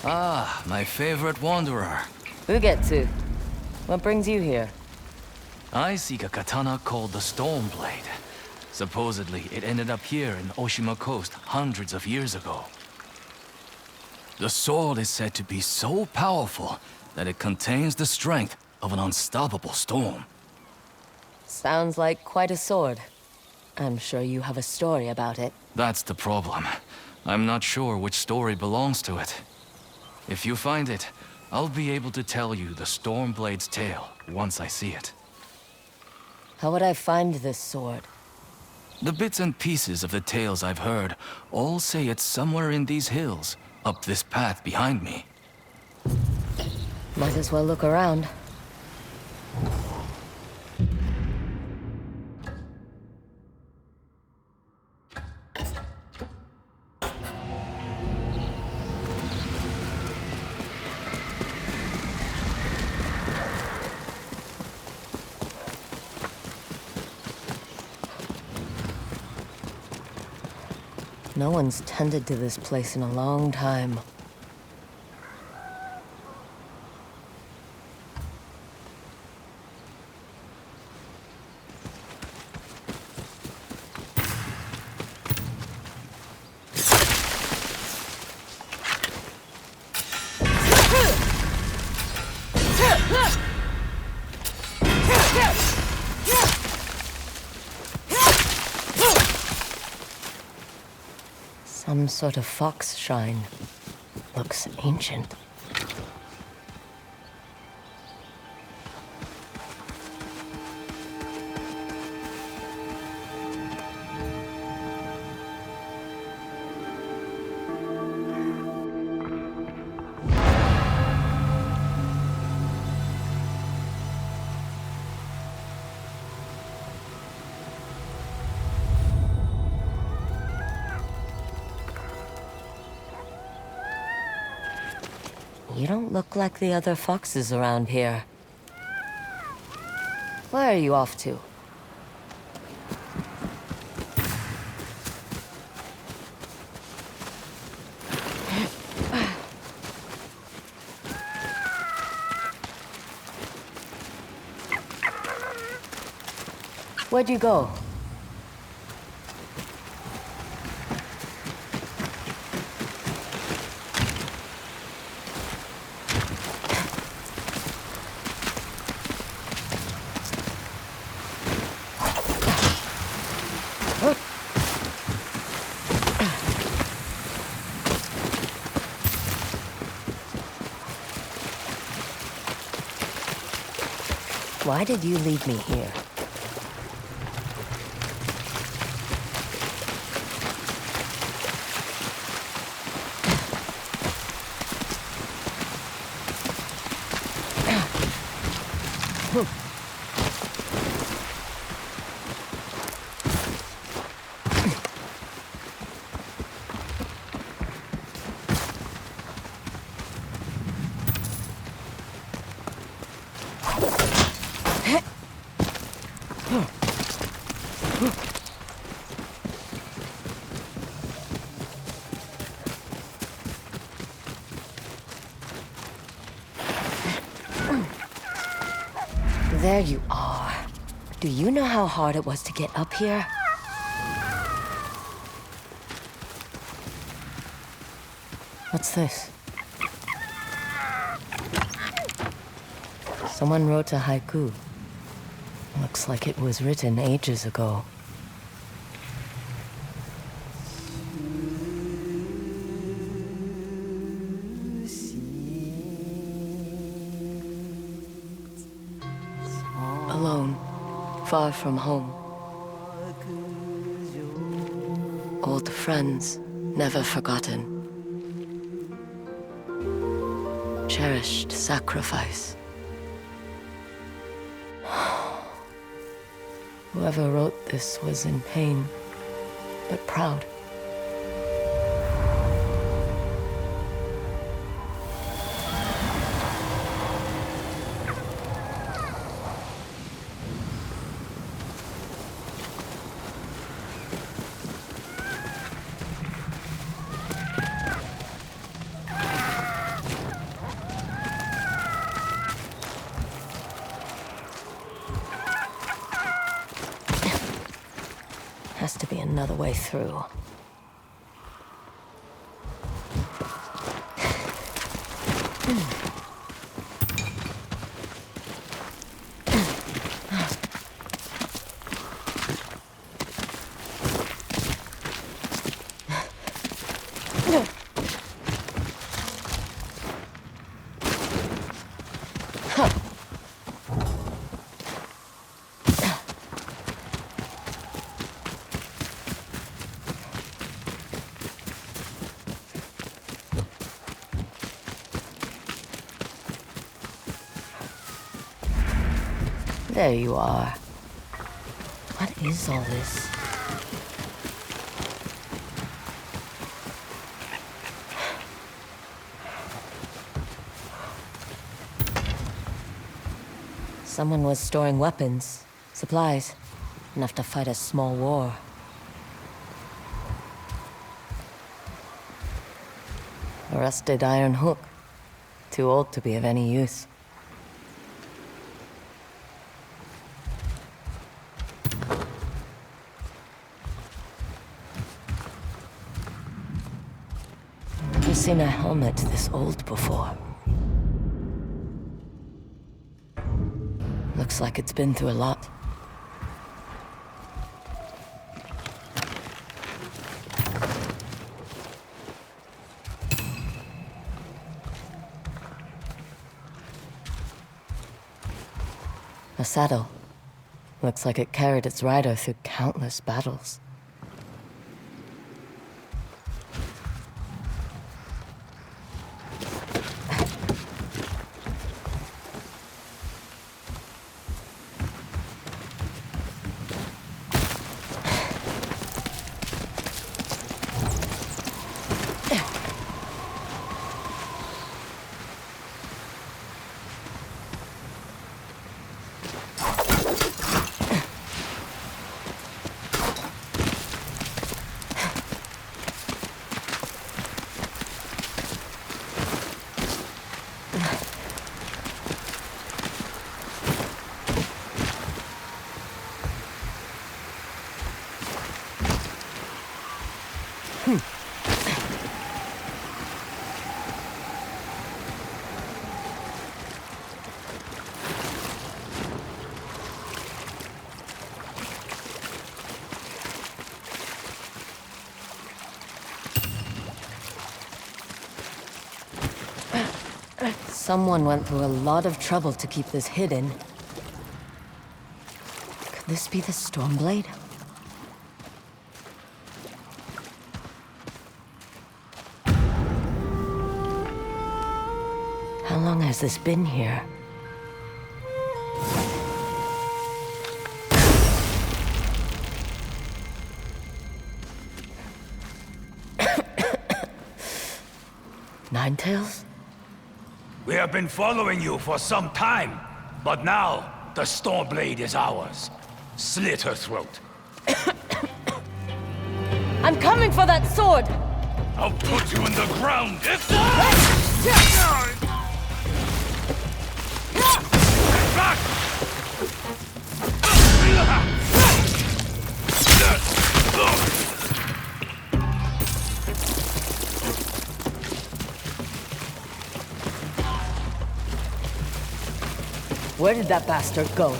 Ah, my favorite wanderer. Ugetsu, what brings you here? I seek a katana called the Stormblade. Supposedly, it ended up here in Oshima Coast hundreds of years ago. The sword is said to be so powerful that it contains the strength of an unstoppable storm. Sounds like quite a sword. I'm sure you have a story about it. That's the problem. I'm not sure which story belongs to it. If you find it, I'll be able to tell you the Stormblade's tale once I see it. How would I find this sword? The bits and pieces of the tales I've heard all say it's somewhere in these hills, up this path behind me. Might as well look around. No one's tended to this place in a long time. Some sort of fox shrine. Looks ancient. You don't look like the other foxes around here. Where are you off to? Where'd you go? Why did you leave me here? There you are. Do you know how hard it was to get up here? What's this? Someone wrote a haiku. Looks like it was written ages ago. Alone, far from home. Old friends, never forgotten. Cherished sacrifice. Whoever wrote this was in pain, but proud. another way through. There you are. What is all this? Someone was storing weapons, supplies, enough to fight a small war. A rusted iron hook. Too old to be of any use. Never seen a helmet this old before. Looks like it's been through a lot. A saddle. Looks like it carried its rider through countless battles. Someone went through a lot of trouble to keep this hidden. Could this be the Stormblade? How long has this been here? Ninetales? We have been following you for some time, but now the Stormblade is ours. Slit her throat. I'm coming for that sword! I'll put you in the ground. Back! Where did that bastard go?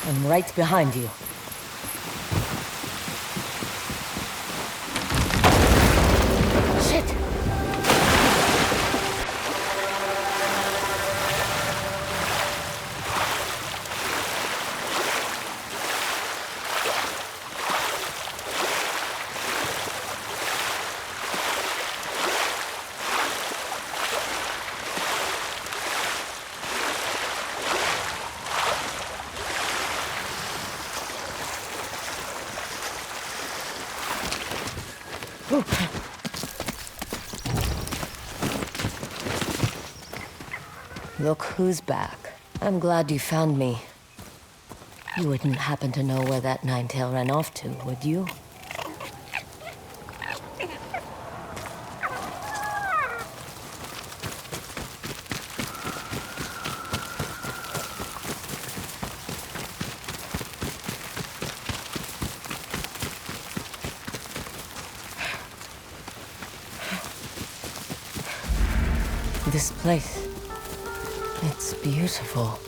I'm right behind you. Shit! Look who's back. I'm glad you found me. You wouldn't happen to know where that nine-tail ran off to, would you? This place, it's beautiful.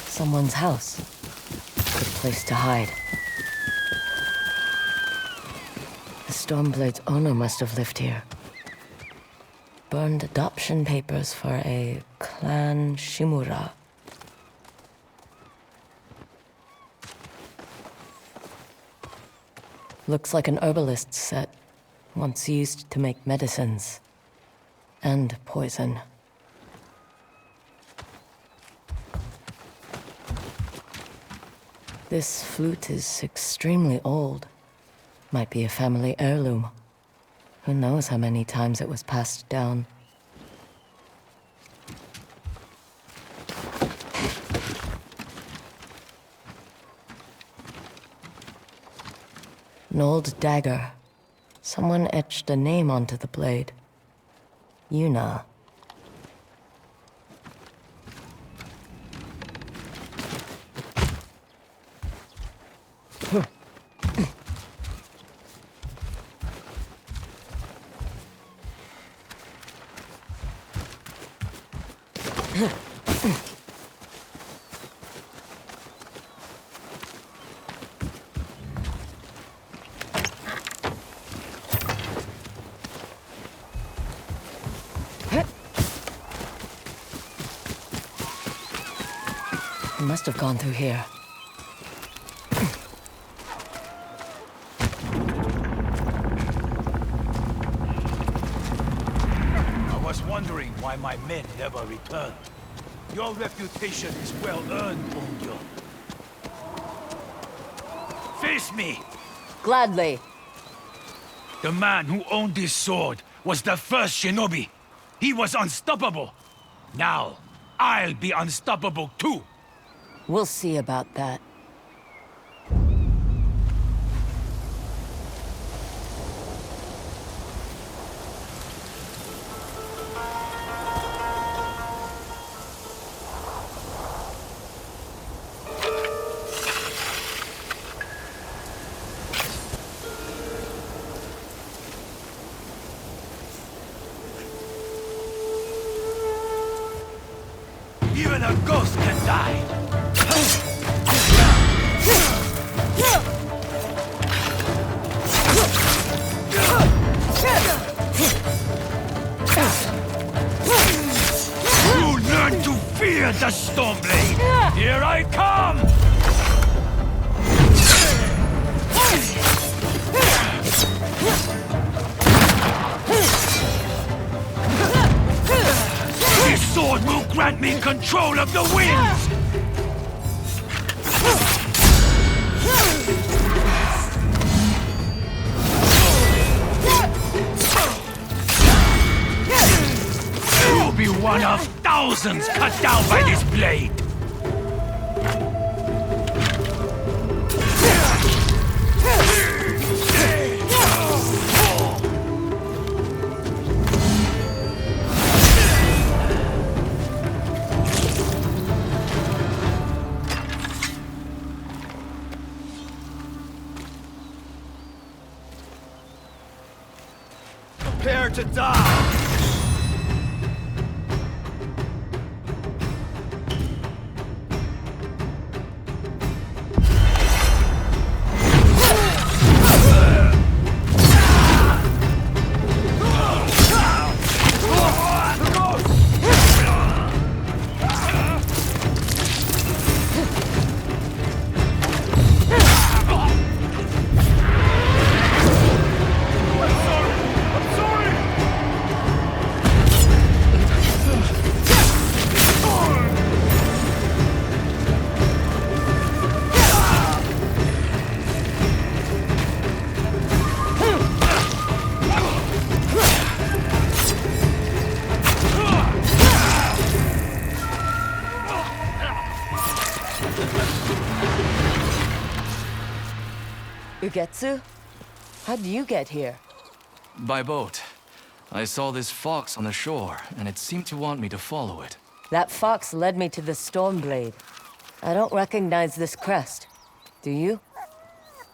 Someone's house. Good place to hide. The Stormblade's owner must have lived here. Burned adoption papers for a clan Shimura. Looks like an herbalist's set, once used to make medicines. And poison. This flute is extremely old. Might be a family heirloom. Who knows how many times it was passed down. An old dagger. Someone etched a name onto the blade. Yuna. He must have gone through here. I was wondering why my men never returned. Your reputation is well earned, Ongyo. Face me! Gladly. The man who owned this sword was the first shinobi. He was unstoppable. Now, I'll be unstoppable too. We'll see about that. Even a ghost can die. You learn to fear the Stormblade. Here I come. This sword will grant me control of the winds! You'll be one of thousands cut down by this blade! Prepare to die! Ugetsu? How'd you get here? By boat. I saw this fox on the shore, and it seemed to want me to follow it. That fox led me to the Stormblade. I don't recognize this crest. Do you?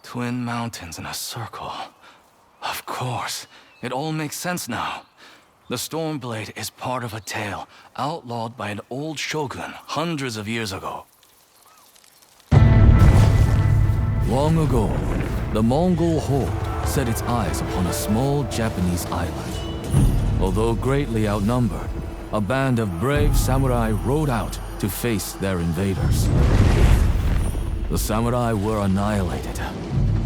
Twin mountains in a circle. Of course. It all makes sense now. The Stormblade is part of a tale outlawed by an old shogun hundreds of years ago. Long ago, the Mongol horde set its eyes upon a small Japanese island. Although greatly outnumbered, a band of brave samurai rode out to face their invaders. The samurai were annihilated,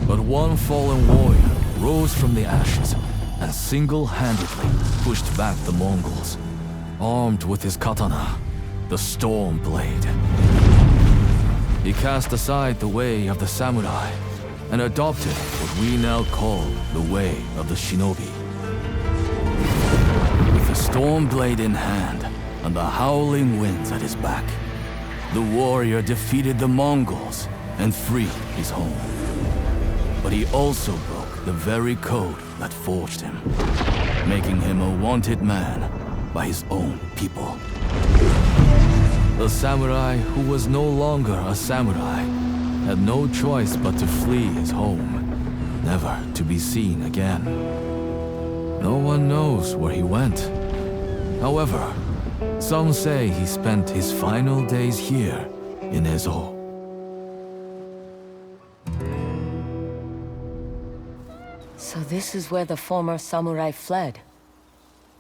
but one fallen warrior rose from the ashes and single-handedly pushed back the Mongols, armed with his katana, the Stormblade. He cast aside the way of the samurai and adopted what we now call the way of the shinobi. With the Stormblade in hand and the howling winds at his back, the warrior defeated the Mongols and freed his home. But he also broke the very code that forged him, making him a wanted man by his own people. The samurai who was no longer a samurai had no choice but to flee his home, never to be seen again. No one knows where he went. However, some say he spent his final days here in Ezo. So this is where the former samurai fled.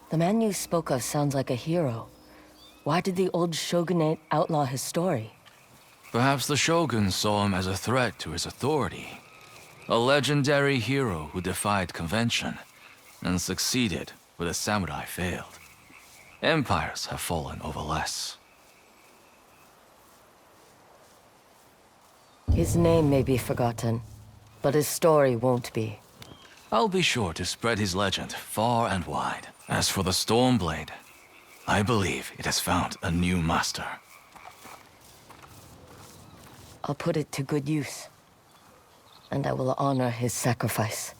The man you spoke of sounds like a hero. Why did the old shogunate outlaw his story? Perhaps the shogun saw him as a threat to his authority. A legendary hero who defied convention and succeeded where the samurai failed. Empires have fallen over less. His name may be forgotten, but his story won't be. I'll be sure to spread his legend far and wide. As for the Stormblade, I believe it has found a new master. I'll put it to good use. And I will honor his sacrifice.